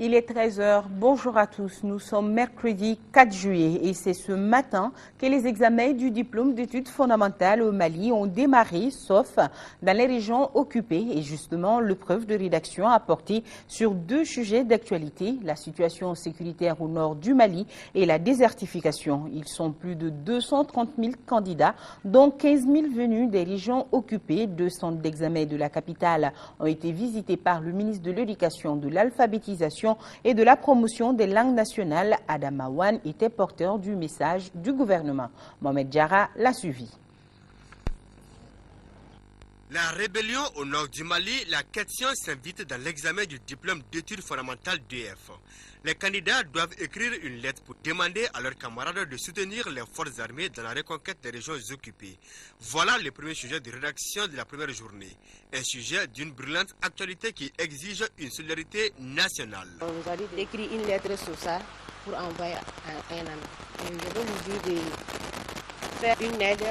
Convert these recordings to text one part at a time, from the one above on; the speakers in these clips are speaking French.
Il est 13 h. Bonjour à tous. Nous sommes mercredi 4 juillet et c'est ce matin que les examens du diplôme d'études fondamentales au Mali ont démarré, sauf dans les régions occupées. Et justement, l'épreuve de rédaction a porté sur deux sujets d'actualité, la situation sécuritaire au nord du Mali et la désertification. Ils sont plus de 230 000 candidats, dont 15 000 venus des régions occupées. Deux centres d'examen de la capitale ont été visités par le ministre de l'Éducation, de l'Alphabétisation et de la promotion des langues nationales. Adama Wane était porteur du message du gouvernement. Mohamed Diarra l'a suivi. La rébellion au nord du Mali, la question s'invite dans l'examen du diplôme d'études fondamentales d'EF. Les candidats doivent écrire une lettre pour demander à leurs camarades de soutenir les forces armées dans la reconquête des régions occupées. Voilà le premier sujet de rédaction de la première journée. Un sujet d'une brûlante actualité qui exige une solidarité nationale. On nous a dit d'écrire une lettre sur ça pour envoyer à un ami. Je vais vous dire de faire une aide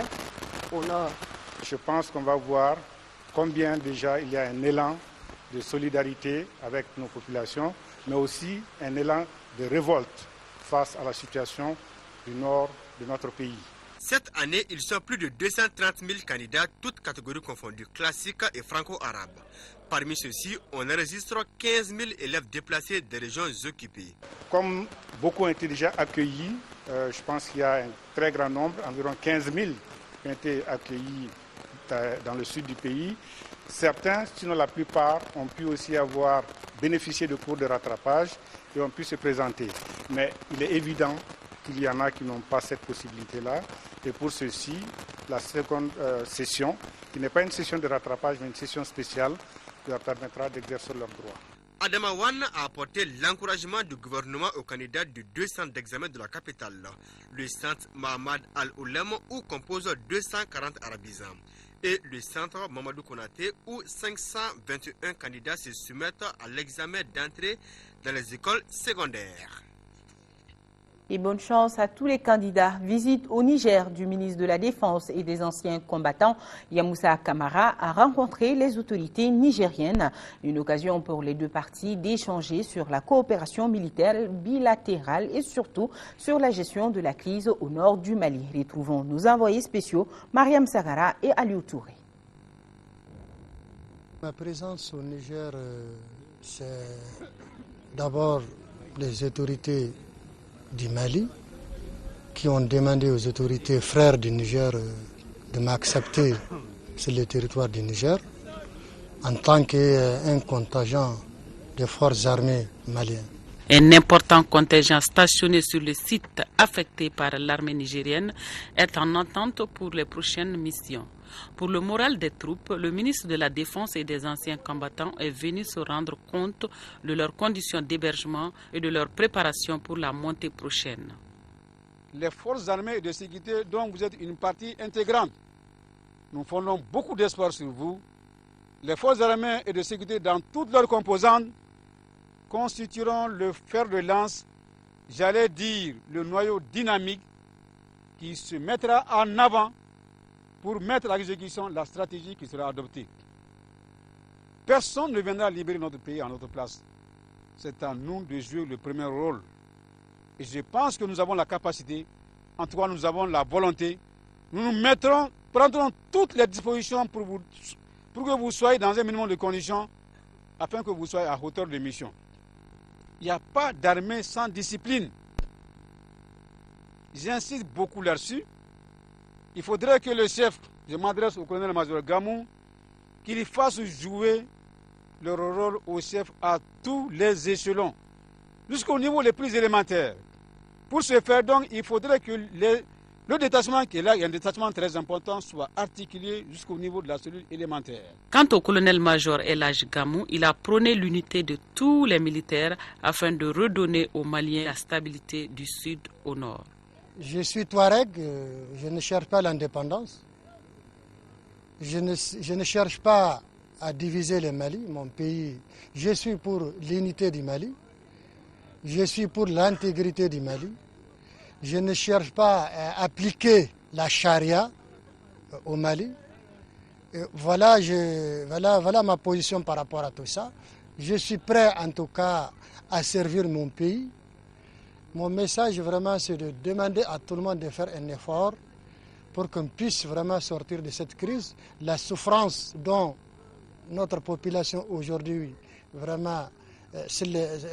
au nord. Je pense qu'on va voir combien déjà il y a un élan de solidarité avec nos populations, mais aussi un élan de révolte face à la situation du nord de notre pays. Cette année, ils sont plus de 230 000 candidats, toutes catégories confondues, classiques et franco-arabes. Parmi ceux-ci, on enregistre 15 000 élèves déplacés des régions occupées. Comme beaucoup ont été déjà accueillis, je pense qu'il y a un très grand nombre, environ 15 000 qui ont été accueillis dans le sud du pays. Certains, sinon la plupart, ont pu aussi avoir bénéficié de cours de rattrapage et ont pu se présenter. Mais il est évident qu'il y en a qui n'ont pas cette possibilité-là. Et pour ceux-ci, la seconde session, qui n'est pas une session de rattrapage, mais une session spéciale, leur permettra d'exercer leurs droits. Adama Wane a apporté l'encouragement du gouvernement aux candidats de deux centres d'examen de la capitale. Le centre Mahamad Al-Oulem, où composent 240 arabisans, et le centre Mamadou Konaté, où 521 candidats se soumettent à l'examen d'entrée dans les écoles secondaires. Et bonne chance à tous les candidats. Visite au Niger du ministre de la Défense et des anciens combattants, Yamoussa Kamara, a rencontré les autorités nigériennes. Une occasion pour les deux parties d'échanger sur la coopération militaire bilatérale et surtout sur la gestion de la crise au nord du Mali. Retrouvons nos envoyés spéciaux, Mariam Sagara et Aliou Touré. Ma présence au Niger, c'est d'abord les autorités du Mali, qui ont demandé aux autorités frères du Niger de m'accepter sur le territoire du Niger en tant qu'un contingent des forces armées maliennes. Un important contingent stationné sur le site affecté par l'armée nigérienne est en attente pour les prochaines missions. Pour le moral des troupes, le ministre de la Défense et des anciens combattants est venu se rendre compte de leurs conditions d'hébergement et de leur préparation pour la montée prochaine. Les forces armées et de sécurité dont vous êtes une partie intégrante, nous fondons beaucoup d'espoir sur vous. Les forces armées et de sécurité dans toutes leurs composantes constitueront le fer de lance, j'allais dire le noyau dynamique qui se mettra en avant pour mettre à exécution la stratégie qui sera adoptée. Personne ne viendra libérer notre pays à notre place. C'est à nous de jouer le premier rôle. Et je pense que nous avons la capacité, en tout cas nous avons la volonté. Nous nous prendrons toutes les dispositions pour que vous soyez dans un minimum de conditions afin que vous soyez à hauteur de mission. Il n'y a pas d'armée sans discipline. J'insiste beaucoup là-dessus. Il faudrait que le chef, je m'adresse au colonel-major Gamou, qu'il fasse jouer leur rôle au chef à tous les échelons, jusqu'au niveau le plus élémentaire. Pour ce faire, donc, il faudrait que le détachement qui est là, il y a un détachement très important, soit articulé jusqu'au niveau de la cellule élémentaire. Quant au colonel-major Elhaj Gamou, il a prôné l'unité de tous les militaires afin de redonner aux Maliens la stabilité du sud au nord. Je suis Touareg, je ne cherche pas l'indépendance. Je ne cherche pas à diviser le Mali, mon pays. Je suis pour l'unité du Mali. Je suis pour l'intégrité du Mali. Je ne cherche pas à appliquer la charia au Mali. Voilà ma position par rapport à tout ça. Je suis prêt en tout cas à servir mon pays. Mon message vraiment c'est de demander à tout le monde de faire un effort pour qu'on puisse vraiment sortir de cette crise. La souffrance dont notre population aujourd'hui vraiment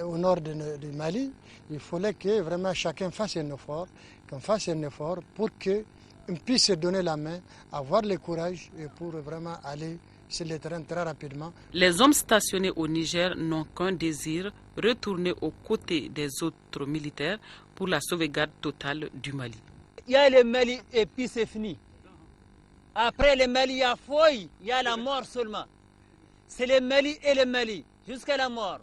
au nord du Mali, il fallait que vraiment chacun fasse un effort, qu'on fasse un effort pour qu'on puisse se donner la main, avoir le courage et pour vraiment aller sur le terrain très rapidement. Les hommes stationnés au Niger n'ont qu'un désir, retourner aux côtés des autres militaires pour la sauvegarde totale du Mali. Il y a le Mali et puis c'est fini. Après le Mali, il y a Foy, il y a la mort seulement. C'est le Mali et le Mali, jusqu'à la mort.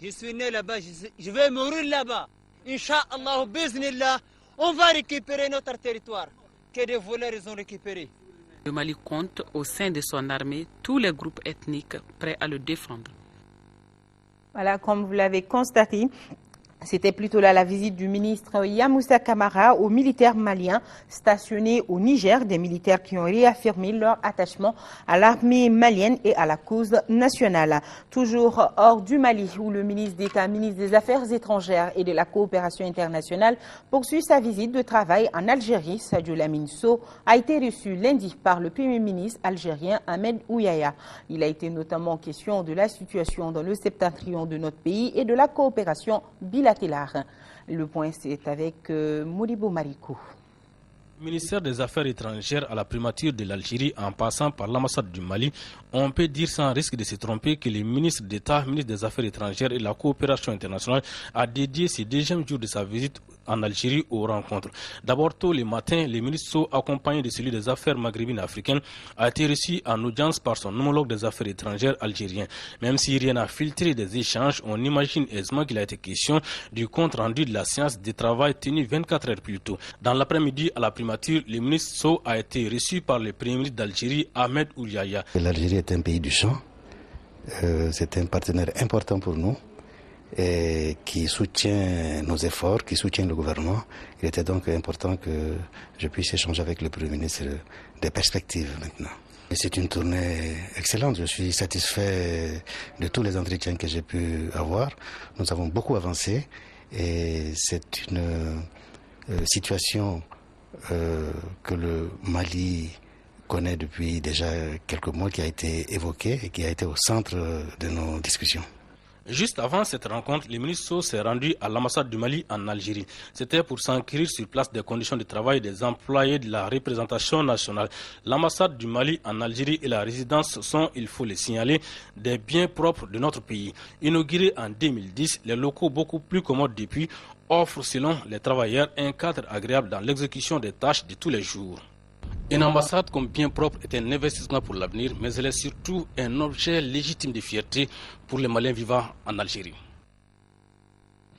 Je suis né là-bas, je vais mourir là-bas. Inch'Allah, biznillah, on va récupérer notre territoire que des voleurs ils ont récupéré. Le Mali compte au sein de son armée tous les groupes ethniques prêts à le défendre. Voilà, comme vous l'avez constaté, c'était plutôt là la visite du ministre Yamoussa Kamara aux militaires maliens stationnés au Niger, des militaires qui ont réaffirmé leur attachement à l'armée malienne et à la cause nationale. Toujours hors du Mali, où le ministre d'État, ministre des Affaires étrangères et de la coopération internationale poursuit sa visite de travail en Algérie. Sadio Lamine Sow a été reçu lundi par le Premier ministre algérien Ahmed Ouyaya. Il a été notamment question de la situation dans le septentrion de notre pays et de la coopération bilatérale. Le point, c'est avec Modibo Marikou. Le ministère des Affaires étrangères à la primature de l'Algérie en passant par l'ambassade du Mali, on peut dire sans risque de se tromper que le ministre d'État, ministre des Affaires étrangères et de la coopération internationale a dédié ses deuxièmes jours de sa visite en Algérie aux rencontres. D'abord, tôt le matin, le ministre Sow, accompagné de celui des Affaires maghrébines africaines, a été reçu en audience par son homologue des Affaires étrangères algérien. Même si rien n'a filtré des échanges, on imagine aisément qu'il a été question du compte rendu de la séance de travail tenue 24 heures plus tôt. Dans l'après-midi, à la primature, le ministre Sow a été reçu par le Premier ministre d'Algérie, Ahmed Ouyaya. L'Algérie est un pays du sang. C'est un partenaire important pour nous. Et qui soutient nos efforts, qui soutient le gouvernement. Il était donc important que je puisse échanger avec le Premier ministre des perspectives maintenant. Et c'est une tournée excellente. Je suis satisfait de tous les entretiens que j'ai pu avoir. Nous avons beaucoup avancé et c'est une situation que le Mali connaît depuis déjà quelques mois, qui a été évoquée et qui a été au centre de nos discussions. Juste avant cette rencontre, le ministre Sow s'est rendu à l'ambassade du Mali en Algérie. C'était pour s'enquérir sur place des conditions de travail des employés de la représentation nationale. L'ambassade du Mali en Algérie et la résidence sont, il faut le signaler, des biens propres de notre pays. Inaugurés en 2010, les locaux beaucoup plus commodes depuis offrent selon les travailleurs un cadre agréable dans l'exécution des tâches de tous les jours. Une ambassade comme bien propre est un investissement pour l'avenir, mais elle est surtout un objet légitime de fierté pour les Maliens vivant en Algérie.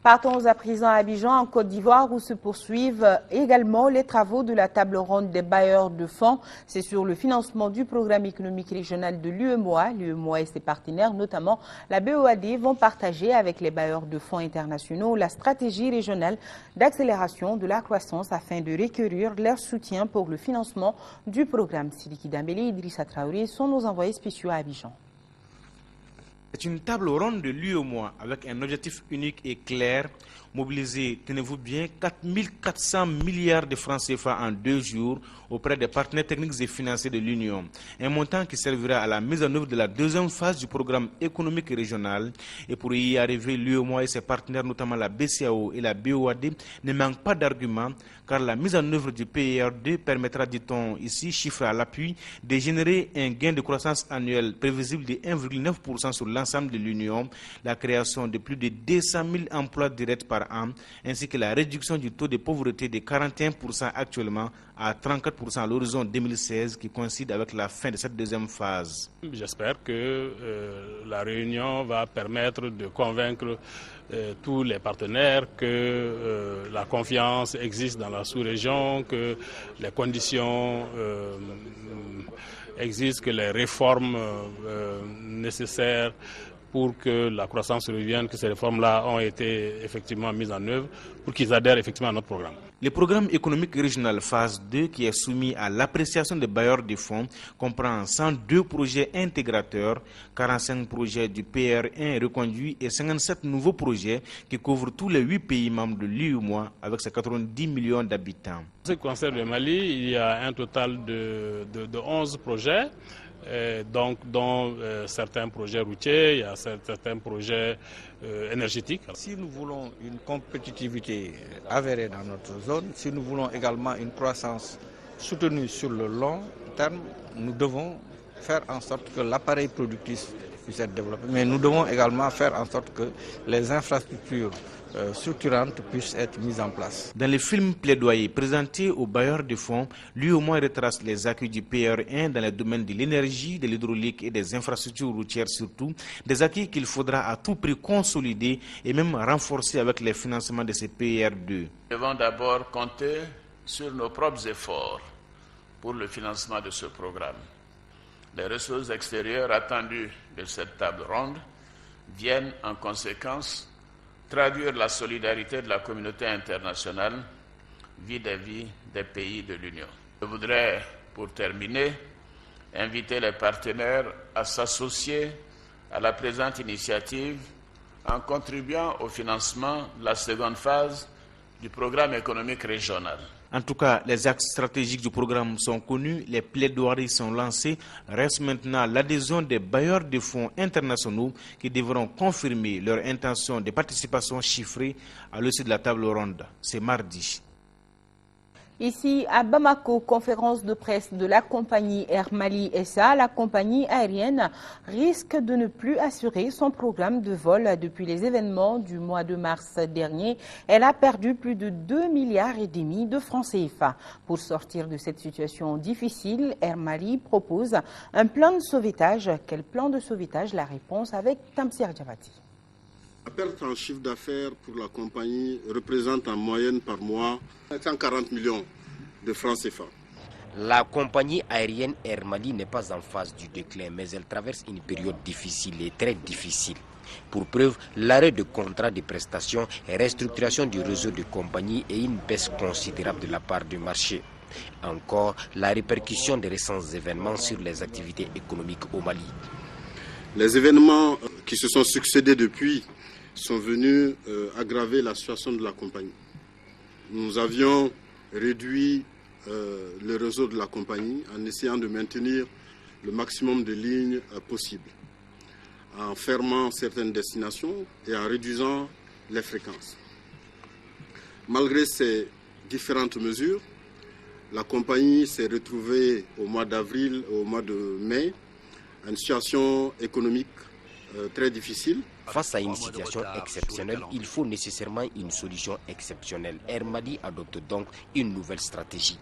Partons à présent à Abidjan, en Côte d'Ivoire, où se poursuivent également les travaux de la table ronde des bailleurs de fonds. C'est sur le financement du programme économique régional de l'UEMOA. L'UEMOA et ses partenaires, notamment la BOAD, vont partager avec les bailleurs de fonds internationaux la stratégie régionale d'accélération de la croissance afin de requérir leur soutien pour le financement du programme. Sidiki Dambélé et Idrissa Traoré sont nos envoyés spéciaux à Abidjan. C'est une table ronde de l'UEMOA avec un objectif unique et clair, mobiliser, tenez-vous bien, 4400 milliards de francs CFA en 2 jours auprès des partenaires techniques et financiers de l'Union. Un montant qui servira à la mise en œuvre de la deuxième phase du programme économique régional. Et pour y arriver, l'UEMOA et ses partenaires, notamment la BCAO et la BOAD, ne manquent pas d'arguments, car la mise en œuvre du PER2 permettra, dit-on ici, chiffre à l'appui, de générer un gain de croissance annuel prévisible de 1,9% sur l'ensemble de l'Union, la création de plus de 200 000 emplois directs par an, ainsi que la réduction du taux de pauvreté de 41% actuellement à 34% à l'horizon 2016, qui coïncide avec la fin de cette deuxième phase. J'espère que la réunion va permettre de convaincre tous les partenaires que la confiance existe dans la sous-région, que les conditions existent, que les réformes nécessaires pour que la croissance revienne, que ces réformes-là ont été effectivement mises en œuvre, pour qu'ils adhèrent effectivement à notre programme. Le programme économique régional phase 2, qui est soumis à l'appréciation des bailleurs de fonds, comprend 102 projets intégrateurs, 45 projets du PR1 reconduits et 57 nouveaux projets qui couvrent tous les 8 pays membres de l'UEMOA avec ses 90 millions d'habitants. En ce qui concerne le Mali, il y a un total de 11 projets. Dont certains projets routiers, il y a certains projets énergétiques. Si nous voulons une compétitivité avérée dans notre zone, si nous voulons également une croissance soutenue sur le long terme, nous devons faire en sorte que l'appareil productif puisse être développé, mais nous devons également faire en sorte que les infrastructures structurantes puissent être mises en place. Dans les films plaidoyer présentés aux bailleurs de fonds, l'UEMOA retrace les acquis du PR1 dans les domaines de l'énergie, de l'hydraulique et des infrastructures routières surtout, des acquis qu'il faudra à tout prix consolider et même renforcer avec les financements de ces PR2. Nous devons d'abord compter sur nos propres efforts pour le financement de ce programme. Les ressources extérieures attendues de cette table ronde viennent en conséquence traduire la solidarité de la communauté internationale vis-à-vis des pays de l'Union. Je voudrais, pour terminer, inviter les partenaires à s'associer à la présente initiative en contribuant au financement de la seconde phase du programme économique régional. En tout cas, les axes stratégiques du programme sont connus, les plaidoiries sont lancées. Reste maintenant l'adhésion des bailleurs de fonds internationaux qui devront confirmer leur intention de participation chiffrée à l'issue de la table ronde. C'est mardi. Ici à Bamako, conférence de presse de la compagnie Air Mali SA, la compagnie aérienne risque de ne plus assurer son programme de vol depuis les événements du mois de mars dernier. Elle a perdu plus de 2,5 milliards de francs CFA. Pour sortir de cette situation difficile, Air Mali propose un plan de sauvetage. Quel plan de sauvetage? La réponse avec Tamsir Djabati. La perte en chiffre d'affaires pour la compagnie représente en moyenne par mois 140 millions de francs CFA. La compagnie aérienne Air Mali n'est pas en phase du déclin, mais elle traverse une période difficile et très difficile. Pour preuve, l'arrêt de contrats de prestations et restructuration du réseau de compagnies et une baisse considérable de la part du marché. Encore, la répercussion des récents événements sur les activités économiques au Mali. Les événements qui se sont succédés depuis sont venus aggraver la situation de la compagnie. Nous avions réduit le réseau de la compagnie en essayant de maintenir le maximum de lignes possibles, en fermant certaines destinations et en réduisant les fréquences. Malgré ces différentes mesures, la compagnie s'est retrouvée au mois d'avril, au mois de mai, en situation économique très difficile. Face à une situation exceptionnelle, il faut nécessairement une solution exceptionnelle. Air Mali adopte donc une nouvelle stratégie.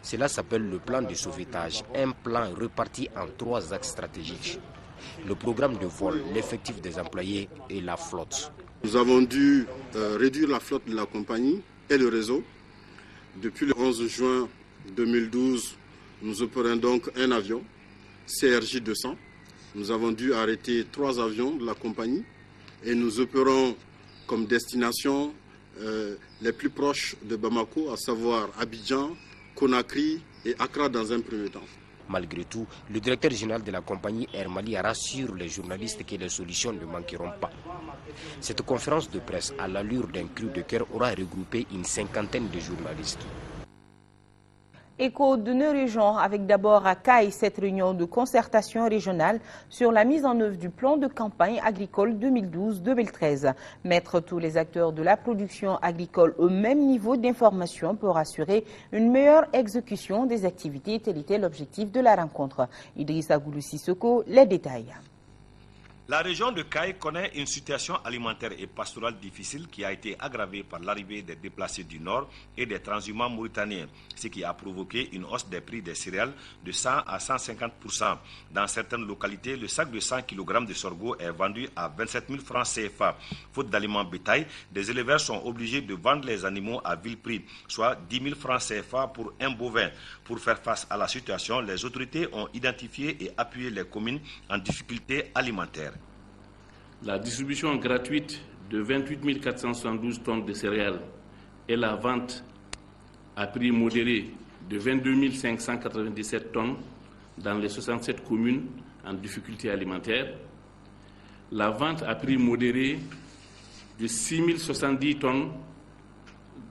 Cela s'appelle le plan de sauvetage, un plan reparti en 3 axes stratégiques. Le programme de vol, l'effectif des employés et la flotte. Nous avons dû réduire la flotte de la compagnie et le réseau. Depuis le 11 juin 2012, nous opérons donc un avion, CRJ 200. Nous avons dû arrêter 3 avions de la compagnie et nous opérons comme destination les plus proches de Bamako, à savoir Abidjan, Conakry et Accra dans un premier temps. Malgré tout, le directeur général de la compagnie Air Mali rassure les journalistes que les solutions ne manqueront pas. Cette conférence de presse à l'allure d'un cri de cœur aura regroupé une 50aine de journalistes. Écho de nos régions avec d'abord à Caille cette réunion de concertation régionale sur la mise en œuvre du plan de campagne agricole 2012-2013. Mettre tous les acteurs de la production agricole au même niveau d'information pour assurer une meilleure exécution des activités, tel était l'objectif de la rencontre. Idrissa Goulou Sissoko, les détails. La région de Caille connaît une situation alimentaire et pastorale difficile qui a été aggravée par l'arrivée des déplacés du Nord et des transhumants mauritaniens, ce qui a provoqué une hausse des prix des céréales de 100 à 150%. Dans certaines localités, le sac de 100 kg de sorgho est vendu à 27 000 francs CFA. Faute d'aliments bétail, des éleveurs sont obligés de vendre les animaux à vil prix, soit 10 000 francs CFA pour un bovin. Pour faire face à la situation, les autorités ont identifié et appuyé les communes en difficulté alimentaire. la distribution gratuite de 28 472 tonnes de céréales et la vente à prix modéré de 22 597 tonnes dans les 67 communes en difficulté alimentaire, la vente à prix modéré de 6 070 tonnes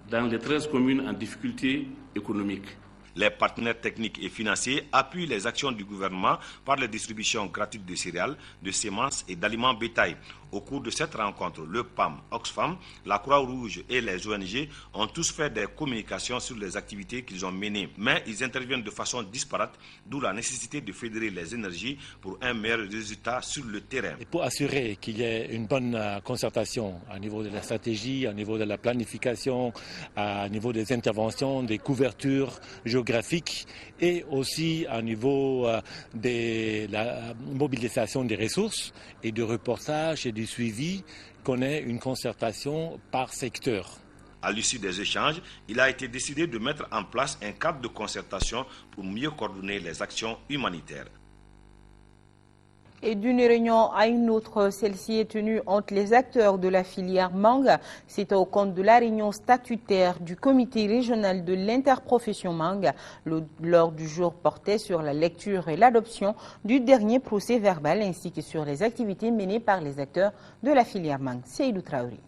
dans les 13 communes en difficulté économique. Les partenaires techniques et financiers appuient les actions du gouvernement par la distribution gratuite de céréales, de semences et d'aliments bétail. Au cours de cette rencontre, le PAM, Oxfam, la Croix-Rouge et les ONG ont tous fait des communications sur les activités qu'ils ont menées. Mais ils interviennent de façon disparate, d'où la nécessité de fédérer les énergies pour un meilleur résultat sur le terrain. Et pour assurer qu'il y ait une bonne concertation au niveau de la stratégie, au niveau de la planification, au niveau des interventions, des couvertures géographiques et aussi au niveau de la mobilisation des ressources et du reportage et du suivi, qu'on ait une concertation par secteur. À l'issue des échanges, il a été décidé de mettre en place un cadre de concertation pour mieux coordonner les actions humanitaires. Et d'une réunion à une autre, celle-ci est tenue entre les acteurs de la filière mangue. C'est au compte de la réunion statutaire du comité régional de l'interprofession mangue. L'ordre du jour portait sur la lecture et l'adoption du dernier procès verbal ainsi que sur les activités menées par les acteurs de la filière mangue. Seydou Traoré.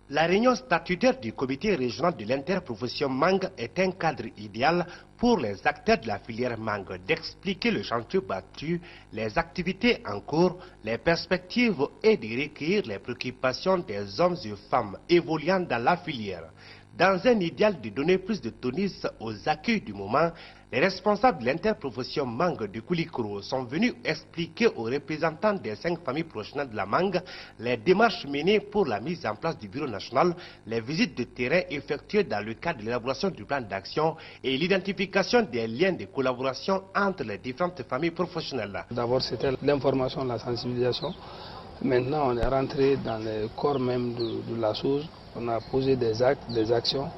La réunion statutaire du comité régional de l'interprofession mangue est un cadre idéal pour les acteurs de la filière mangue d'expliquer le chantier battu, les activités en cours, les perspectives et de recueillir les préoccupations des hommes et femmes évoluant dans la filière. Dans un idéal de donner plus de tonus aux accueils du moment, les responsables de l'interprofession mangue de Koulikoro sont venus expliquer aux représentants des 5 familles professionnelles de la mangue les démarches menées pour la mise en place du bureau national, les visites de terrain effectuées dans le cadre de l'élaboration du plan d'action et l'identification des liens de collaboration entre les différentes familles professionnelles. D'abord, c'était l'information, la sensibilisation. Maintenant, on est rentré dans le corps même de la chose. On a posé des actes, des actions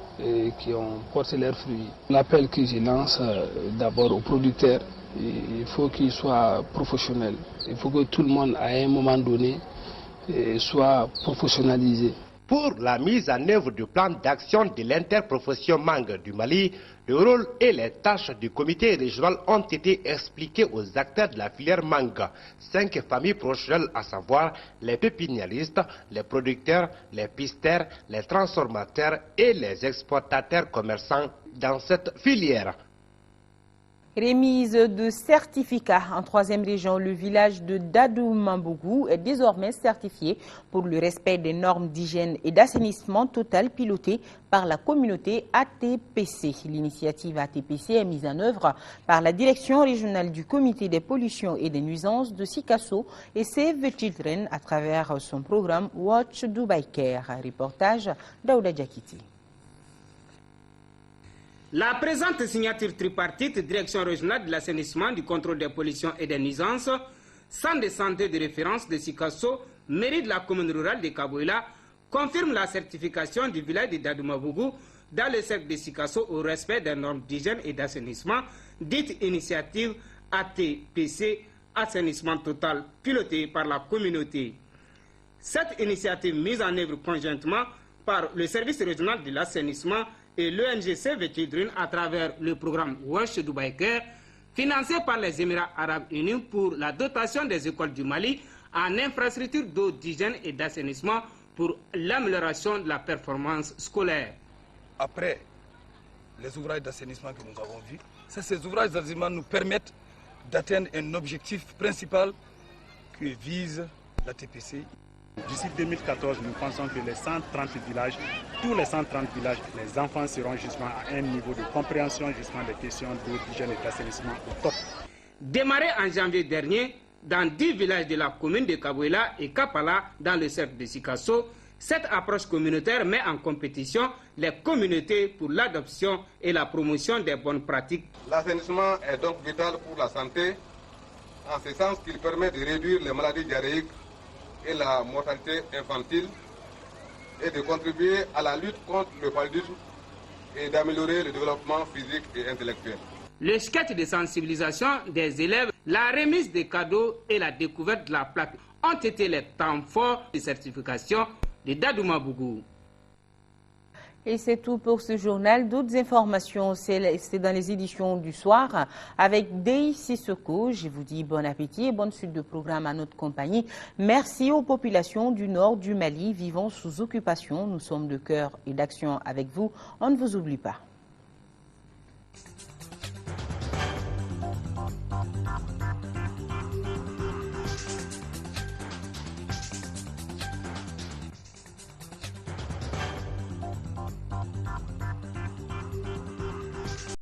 qui ont porté leurs fruits. L'appel que je lance d'abord aux producteurs, il faut qu'ils soient professionnels. Il faut que tout le monde, à un moment donné, soit professionnalisé. Pour la mise en œuvre du plan d'action de l'interprofession mangue du Mali, le rôle et les tâches du comité régional ont été expliqués aux acteurs de la filière mangue. 5 familles professionnelles, à savoir les pépiniéristes, les producteurs, les pisteurs, les transformateurs et les exportateurs commerçants dans cette filière. Remise de certificats en 3e région, le village de Dadou-Mambougou est désormais certifié pour le respect des normes d'hygiène et d'assainissement total pilotées par la communauté ATPC. L'initiative ATPC est mise en œuvre par la direction régionale du comité des pollutions et des nuisances de Sikasso et Save the Children à travers son programme Watch Dubai Care. Reportage Daouda Djakiti. La présente signature tripartite, direction régionale de l'assainissement, du contrôle des pollutions et des nuisances, centre de santé de référence de Sikasso, mairie de la commune rurale de Kaboïla, confirme la certification du village de Dadou-Mambougou dans le cercle de Sikasso au respect des normes d'hygiène et d'assainissement, dite initiative ATPC, assainissement total, pilotée par la communauté. Cette initiative mise en œuvre conjointement par le service régional de l'assainissement et l'ONG Save the Children à travers le programme Wash Dubai Care, financé par les Émirats Arabes Unis pour la dotation des écoles du Mali en infrastructures d'eau, d'hygiène et d'assainissement pour l'amélioration de la performance scolaire. Après les ouvrages d'assainissement que nous avons vus, ces ouvrages d'assainissement nous permettent d'atteindre un objectif principal que vise la TPC. D'ici 2014, nous pensons que les 130 villages, tous les 130 villages, les enfants seront justement à un niveau de compréhension justement des questions d'eau, d'hygiène et d'assainissement au top. Démarré en janvier dernier, dans 10 villages de la commune de Kaboïla et Kapala, dans le cercle de Sikasso, cette approche communautaire met en compétition les communautés pour l'adoption et la promotion des bonnes pratiques. L'assainissement est donc vital pour la santé, en ce sens qu'il permet de réduire les maladies diarrhéiques et la mortalité infantile et de contribuer à la lutte contre le paludisme et d'améliorer le développement physique et intellectuel. Le sketch de sensibilisation des élèves, la remise des cadeaux et la découverte de la plaque ont été les temps forts de certification de Dadouma Bougou. Et c'est tout pour ce journal. D'autres informations, c'est dans les éditions du soir avec Dey Sissoko. Je vous dis bon appétit et bonne suite de programme à notre compagnie. Merci aux populations du nord du Mali vivant sous occupation. Nous sommes de cœur et d'action avec vous. On ne vous oublie pas.